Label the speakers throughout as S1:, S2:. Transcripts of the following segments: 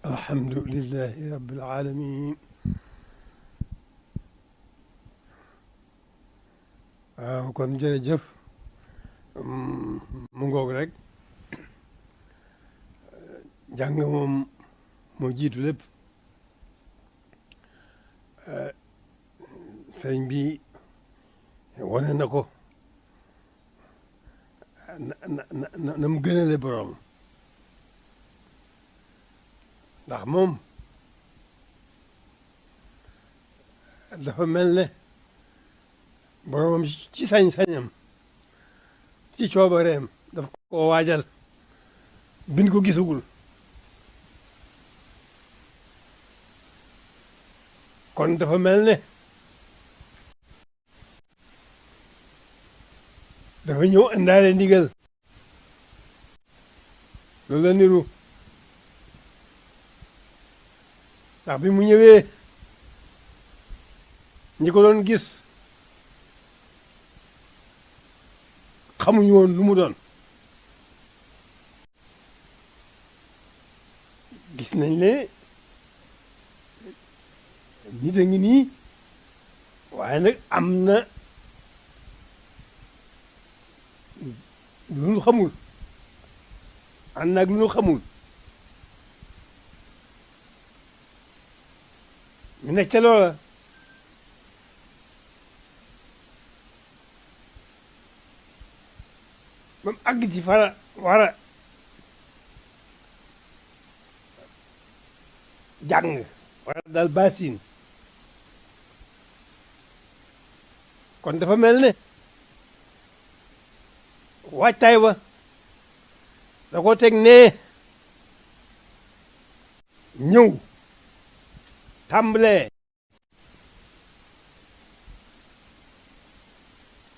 S1: alhamdulillahi rabbil alamin waaw kon jërëjëf mu ngoog rek jàng moom moo jiitu lépp sëriñ bi wane na ko na mu gënale borom ndax moom dafa mel ne boromam ci sañ-sañam ci coobareem daf ko waajal bin ko gisagul kon dafa mel ne dafa ñëw indaale ndigal loolu la niru ndax bi mu ñëwee ñi ko doon gis xamuñu woon lu mu doon gis nañ ne nit a ngi nii waaye nag am na lu nu xamul ànd naag lu nu xamul mu nekk ca loola ba mu àgg ci fara war a jàng wara dal basin kon dafa mel ne waajtaay wa da ko teg ne ñëw tàmbalee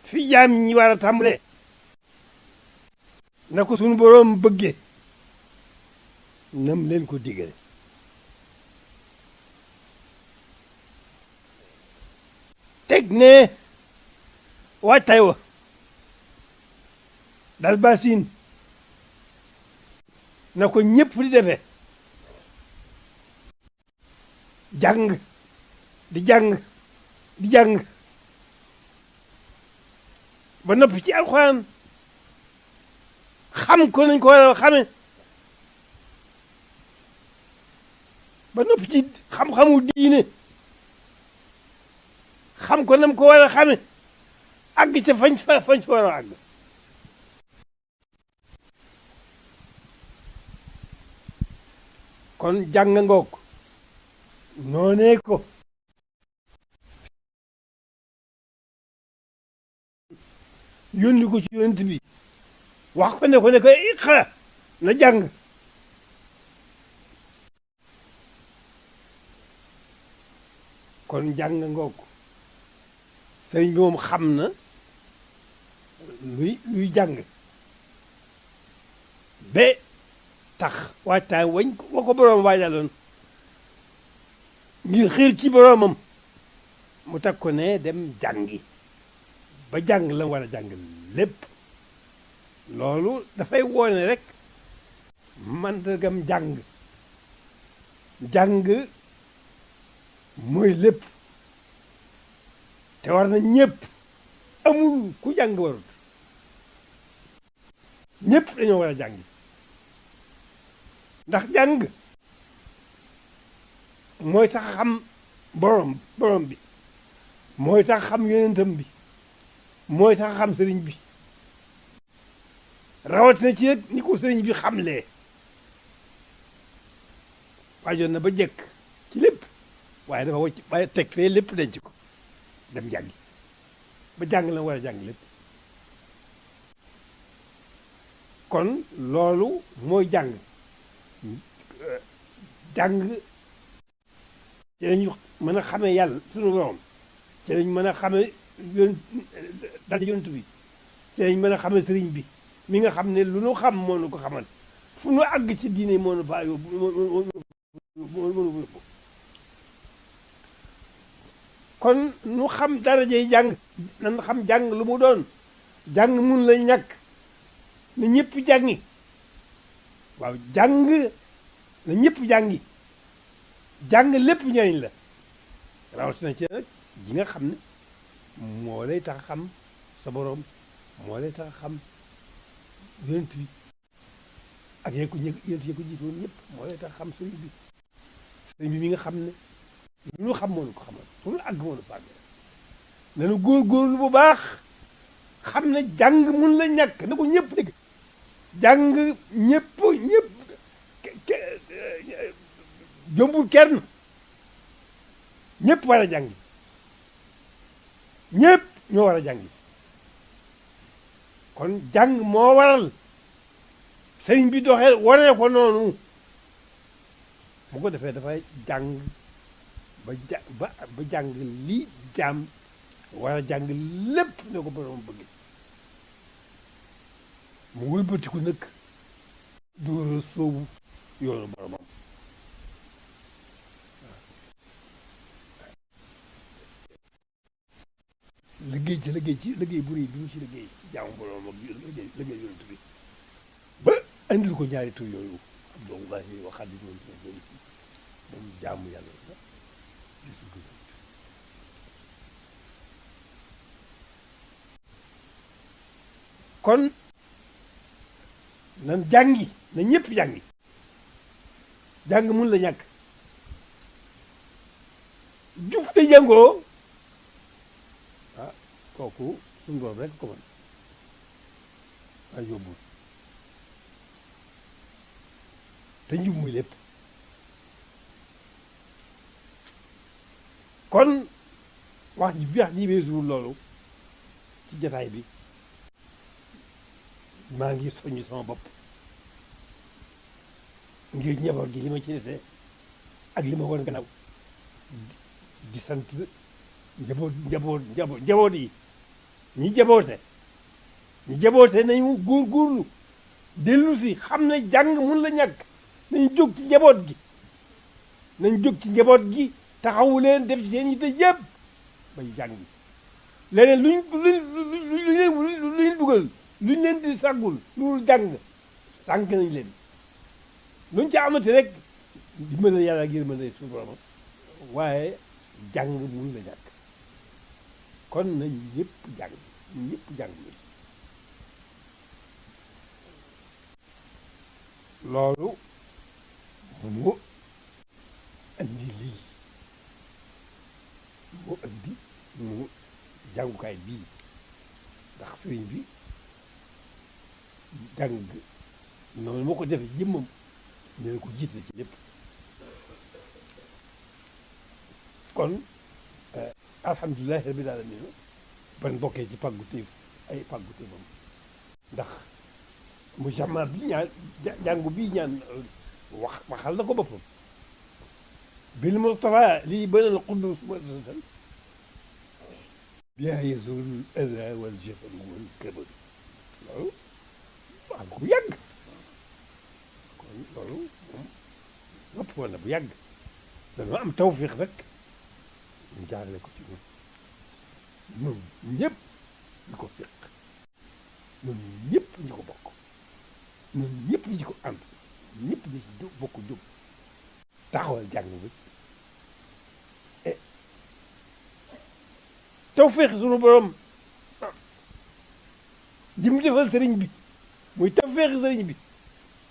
S1: fi jaam ñi war a tàmbalee na ko sunu boroom bëgge nam leen ko digale teg ne waajtaay wa dal basin na ko ñëpp di defee jàng di jàng di jàng ba noppi ci alxuraan xam ko nañ ko war a xame ba noppi ci xam-xamu diine xam ko nam ko war a xame àgg ca fañ fa war a àgg kon jàng ngoog noonee ko yónni ko ci yonent bi wax ko ne ko iqra na jàng kon jàng ngoog sëriñ bi moom xam na luy jàng ba tax waajtaay wa ko boroom waajaloon ngir xiir ci boroomam mu tag ko ne dem jàngi ba jàng la war a jàng lépp loolu dafay woone rek mandargam jàng mooy lépp te war na ñëpp amul ku jàng warut ñëpp dañoo war a jàngi ndax jàng mooy tax xam borom bi mooy tax xam yonentam bi mooy tax xam sëriñ bi rawatina ci nag ni ko sëriñ bi xamlee waajoon na ba jekk ci lépp waaye dafa wacc waaye teg fee lépp denc ko dem jàngi ba jàng la war a jàng lépp kon loolu mooy jàng ci lañu mën a xamee yàlla sunu borom ci lañ mën a xamee dal yonent bi ci lañ mën a xamee sëriñ bi mi nga xam ne lu nu xam moo nu ko xamal fu nu àgg ci diine moo nu faa yóbbu kon nu xam darajey jàng nan xam jàng lu mu doon jàng mun la ñàkk na ñëpp jàngi waaw jàng na ñëpp jàngi jàng lépp njëriñ la rawatina ci nag ji nga xam ne moo lay tax a xam sa borom moo lay tax a xam yonent bi ak yéen ko jiitoon ñëpp moo lay tax a xam sëriñ bi mi nga xam ne lu ñu xam moo ñu ko xamal fu ñu àgg moo ñu fàgg nanu góorgóorlu bu baax xam ne jàng mun la ñàkk na ko ñëpp dégg jàng ñëpp jombul kenn ñëpp war a jàngi ñëpp ñoo war a jàngi kon jàng moo waral sëriñ bi doxee waree ko noonu bu ko defee dafay jàng ba jàng lii jaam war a jàng lépp ne ko borom bëgg mu wëlbatiku nag dóora soobu yoonu boromam liggéey bu rëy bi mu ci liggéey jaamu borom ak liggéey yonent bi ba andil ko ñaari tur yooyu Abdullahi wa Xaadimu moom jaamu yàlla la gisul ko kon nan jàngi na ñëpp jàngi jàng mun la ñàkk jub te jàngoo ah kooku suñu borom rek ko mën a yóbbul te njub muy lépp kon wax ji weesuwul loolu ci jataay bi maa ngi soññ sama bopp ngir njaboot gi li ma ci desee ak li ma woon gannaaw di sant njaboot yi ñi jaboote nañu góorgóorlu dellu si xam ne jàng mun la ñàkk nañ jóg ci njaboot gi taxawu leen def ci seen yitte yëpp bay jàng leneen luñ dugal luñ leen di sàggul loolu jàng sànq nañ leen luñ ca amati rek dimbali yàlla ak yërmande suñu borom waaye jàng mun la ñàkk kon nañ ñëpp jàng loolu mu andi lii mu jàngukaay bii ndax sëriñ bi jàng noonu moo ko defee jëmmam ne na ko jiite ci lépp kon alhamdulilahi rabbil alamin ban bokkee ci pàggu téefam ndax mu jamaa bi ñaan jàngu bii ñaan waxal na ko boppam bil Mustafa lii banal qudus muassasan bihaa yazulu al-adaa wal jahlu wal kabad loolu wax nga bu yàgg kon loolu moom lépp woon na bu yàgg dañoo am tawfiix rek ñu jaarale ko ci ñun ñëpp ñu ko fiq ñun ñëpp ñu ko bokk ñun ñëpp ñu ko ànd ñëpp ñu ci bokk jóg taxawal jàng bi tawfiix sunu borom ji mu defal sëriñ bi muy tawfiix sëriñ bi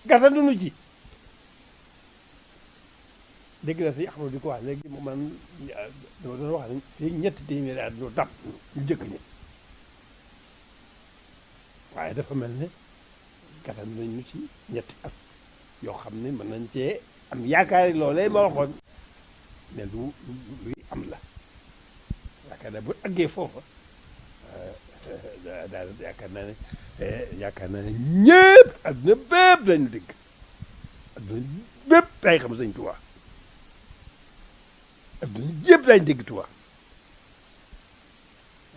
S1: gasandunu ci dégg na si Axmadu di ko wax léegi moom man dama doon wax ne fii ñetti téeméeri at ñu dab ñu jëkk ñi waaye dafa mel ne gasan nañu ci ñetti at yoo xam ne mën nañ cee am yaakaari loolee ma waxoon ne luy am la yaakaar naa bu àggee foofa daal yaakaar naa ne ñëpp adduna bépp lañu dégg adduna bépp day xam Sëñ Tuubaa adduna yëpp lañu dégg Tuubaa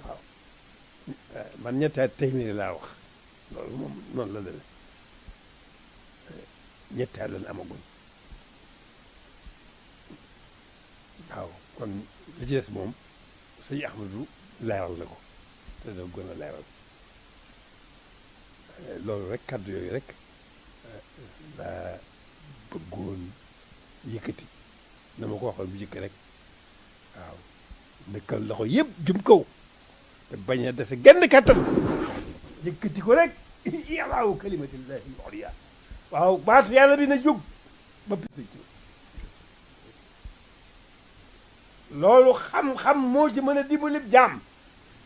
S1: waaw man ñetti at téeméeri laa wax loolu moom noonu la demee ñetti at lañ amaguñ waaw kon li ci des moom sëñ Ahmadu leeral na ko te da gën a leeral loolu rek kàddu yooyu rek laa bëggoon yëkkati na ma ko waxoon bu njëkk rek waaw dëkkal loxo yëpp jëm kaw te bañ a dese genn kattan yëkkati ko rek yàllaaw kalimatillahi al-ulya waaw baatu yàlla bi na jóg ba picc loolu xam-xam moo ci mën a dimbali jaam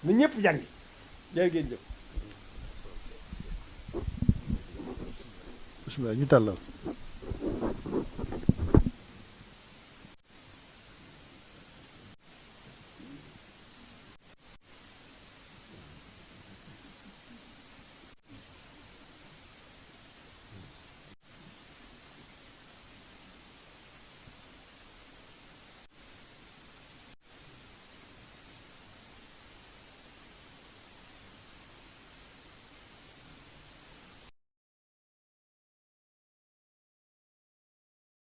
S1: na ñëpp jàngi jërë ngeen jëf bismillah ñu tàllal